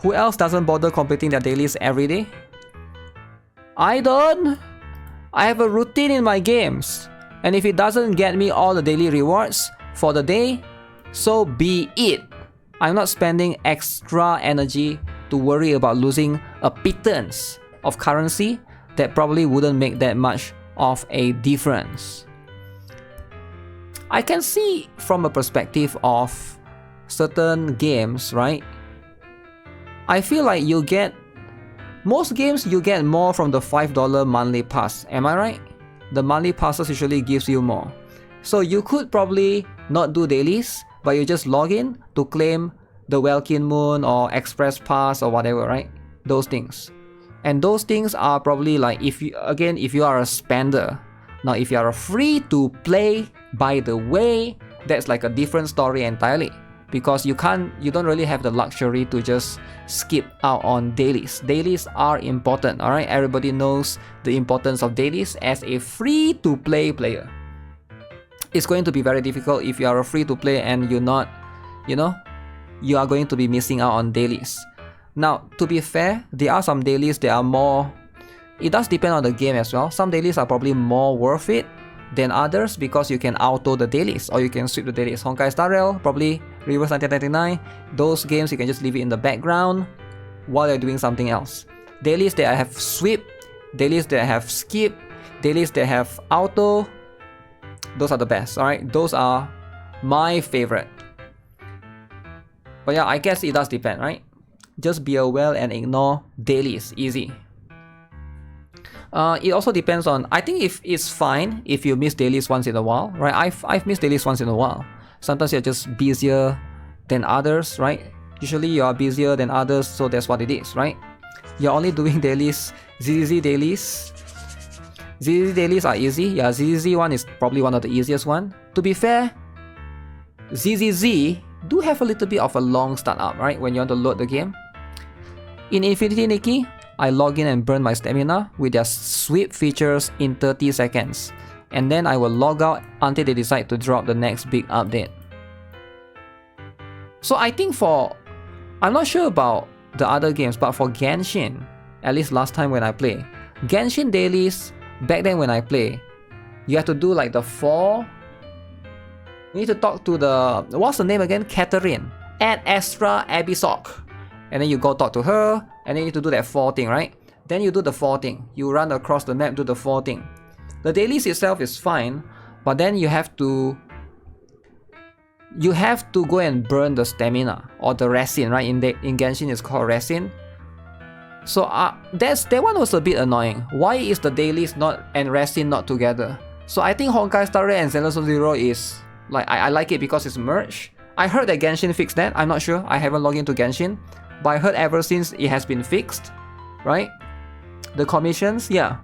Who else doesn't bother completing their dailies every day? I don't. I have a routine in my games. And if it doesn't get me all the daily rewards for the day, so be it. I'm not spending extra energy to worry about losing a pittance of currency that probably wouldn't make that much of a difference. I can see from a perspective of certain games, right? I feel like most games you get more from the $5 monthly pass, am I right? The monthly passes usually gives you more. So you could probably not do dailies, but you just log in to claim the Welkin Moon or Express Pass or whatever, right? Those things. And those things are probably like, if you are a spender. Now if you are a free to play, by the way, that's like a different story entirely. Because you don't really have the luxury to just skip out on dailies. Dailies are important, alright? Everybody knows the importance of dailies as a free to play player. It's going to be very difficult if you are a free to play and you're not, you are going to be missing out on dailies. Now, to be fair, there are some dailies that are more, it does depend on the game as well. Some dailies are probably more worth it than others because you can auto the dailies or you can sweep the dailies. Honkai Star Rail, probably Reverse 1999, those games you can just leave it in the background while you're doing something else. Dailies that have sweep, dailies that have skip, dailies that have auto, those are the best, alright? Those are my favorite. But yeah, I guess it does depend, right? Just be aware and ignore dailies, easy. It also depends on, I think if it's fine if you miss dailies once in a while, right? I've missed dailies once in a while. Sometimes you're just busier than others, right? Usually you are busier than others, so that's what it is, right? You're only doing dailies, ZZZ dailies. ZZZ dailies are easy. Yeah, ZZZ one is probably one of the easiest one. To be fair, ZZZ do have a little bit of a long startup, right? When you want to load the game. In Infinity Nikki, I log in and burn my stamina with their sweep features in 30 seconds. And then I will log out until they decide to drop the next big update. So I think I'm not sure about the other games, but for Genshin, at least last time when I play, Genshin dailies, back then when I play, you have to do like the 4. You need to talk to the, what's the name again? Catherine at Astra Abyssok. And then you go talk to her, and then you need to do that 4 thing, right? Then you do the 4 thing. You run across the map, do the 4 thing. The dailies itself is fine, but then you have to go and burn the stamina or the resin, right? In Genshin it's called resin. So that one was a bit annoying. Why is the dailies and resin not together? So I think Honkai Star Rail and Zenless Zero is like, I like it because it's merged. I heard that Genshin fixed that. I'm not sure. I haven't logged into Genshin, but I heard ever since it has been fixed, right? The commissions, yeah.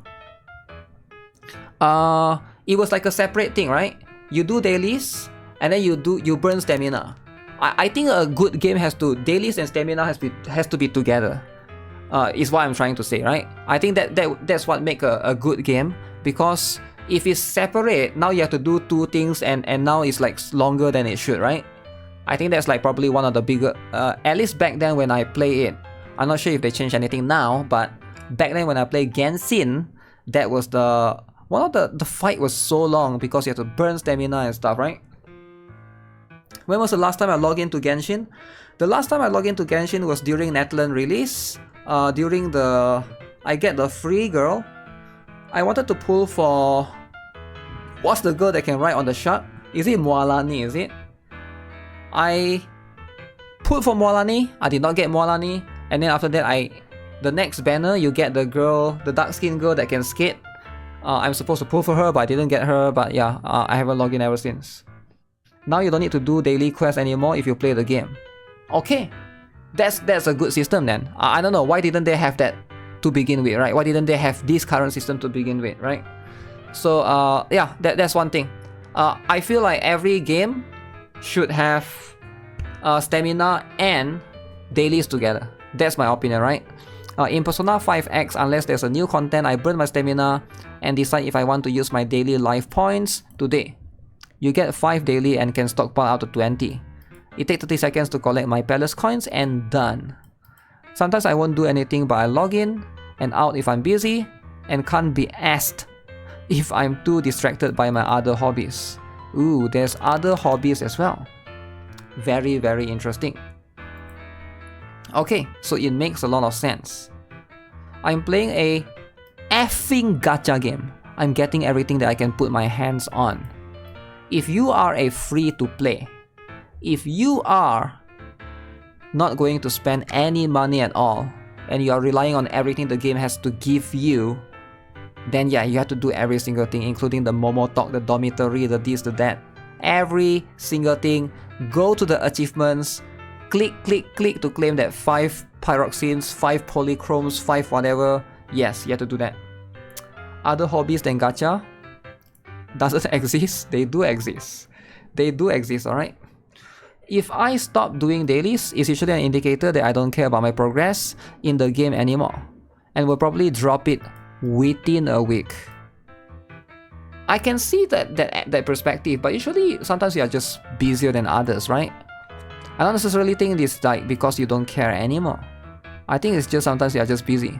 It was like a separate thing, right? You do dailies and then you burn stamina. I think a good game dailies and stamina has to be together. Is what I'm trying to say, right? I think that's what make a good game, because if it's separate, now you have to do 2 things and now it's like longer than it should, right? I think that's like probably one of the bigger, at least back then when I play it. I'm not sure if they changed anything now, but back then when I played Genshin, that was the fight was so long because you have to burn stamina and stuff, right? When was the last time I logged into Genshin? The last time I logged into Genshin was during Netland release. I get the free girl. I wanted to pull for, what's the girl that can ride on the shark? Is it Moalani, is it? I pulled for Moalani. I did not get Moalani. And then after that, the next banner, you get the girl, the dark skinned girl that can skate. I'm supposed to pull for her, but I didn't get her. But yeah, I haven't logged in ever since. Now you don't need to do daily quests anymore if you play the game. Okay, that's a good system then. I don't know, why didn't they have that to begin with, right? Why didn't they have this current system to begin with, right? So yeah, that's one thing. I feel like every game should have stamina and dailies together. That's my opinion, right? In Persona 5X, unless there's a new content, I burn my stamina and decide if I want to use my daily life points today. You get 5 daily and can stockpile out to 20. It takes 30 seconds to collect my palace coins and done. Sometimes I won't do anything, but I log in and out if I'm busy and can't be asked if I'm too distracted by my other hobbies. Ooh, there's other hobbies as well. Very, very interesting. Okay, so it makes a lot of sense. I'm playing a effing gacha game. I'm getting everything that I can put my hands on. If you are a free-to-play, if you are not going to spend any money at all, and you are relying on everything the game has to give you, then yeah, you have to do every single thing, including the Momo Talk, the dormitory, the this, the that. Every single thing. Go to the achievements, click to claim that 5 pyroxenes, 5 polychromes, 5 whatever. Yes, you have to do that. Other hobbies than gacha doesn't exist. They do exist. They do exist, alright? If I stop doing dailies, it's usually an indicator that I don't care about my progress in the game anymore, and will probably drop it within a week. I can see that perspective, but usually sometimes you are just busier than others, right? I don't necessarily think it's like because you don't care anymore. I think it's just sometimes you are just busy.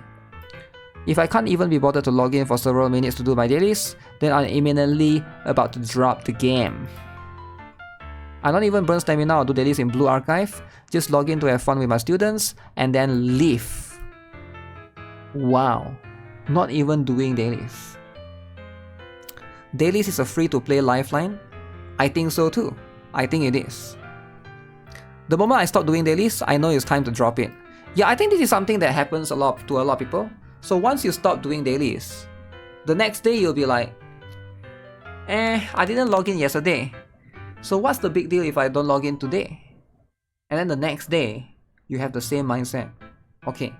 If I can't even be bothered to log in for several minutes to do my dailies, then I'm imminently about to drop the game. I don't even burn stamina or do dailies in Blue Archive, just log in to have fun with my students and then leave. Wow, not even doing dailies. Dailies is a free-to-play lifeline? I think so too. I think it is. The moment I stop doing dailies, I know it's time to drop it. Yeah, I think this is something that happens to a lot of people. So once you stop doing dailies, the next day you'll be like, I didn't log in yesterday. So what's the big deal if I don't log in today? And then the next day, you have the same mindset. Okay,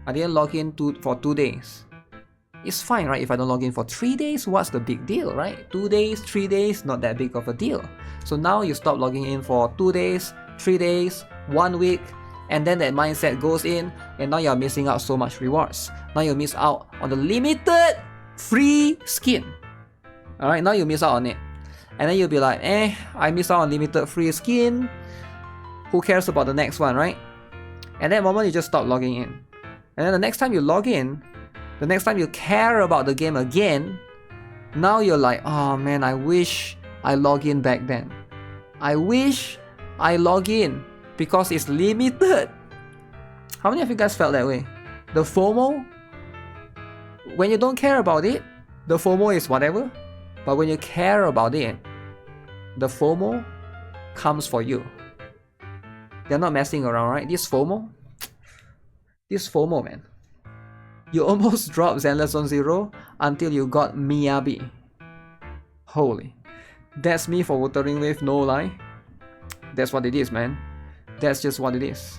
I didn't log in for 2 days. It's fine, right? If I don't log in for 3 days, what's the big deal, right? 2 days, 3 days, not that big of a deal. So now you stop logging in for 2 days, 3 days, 1 week, and then that mindset goes in, and now you're missing out so much rewards. Now you miss out on the limited free skin. Alright, now you miss out on it. And then you'll be like, I missed out on limited free skin. Who cares about the next one, right? And that moment you just stop logging in. And then the next time you log in, the next time you care about the game again, now you're like, oh man, I wish I log in back then. I wish I log in because it's limited. How many of you guys felt that way? The FOMO? When you don't care about it, the FOMO is whatever. But when you care about it, the FOMO comes for you. They're not messing around, right? This FOMO, man. You almost dropped Zenless Zone Zero until you got Miyabi. Holy. That's me for Wuthering Wave, no lie. That's what it is, man. That's just what it is.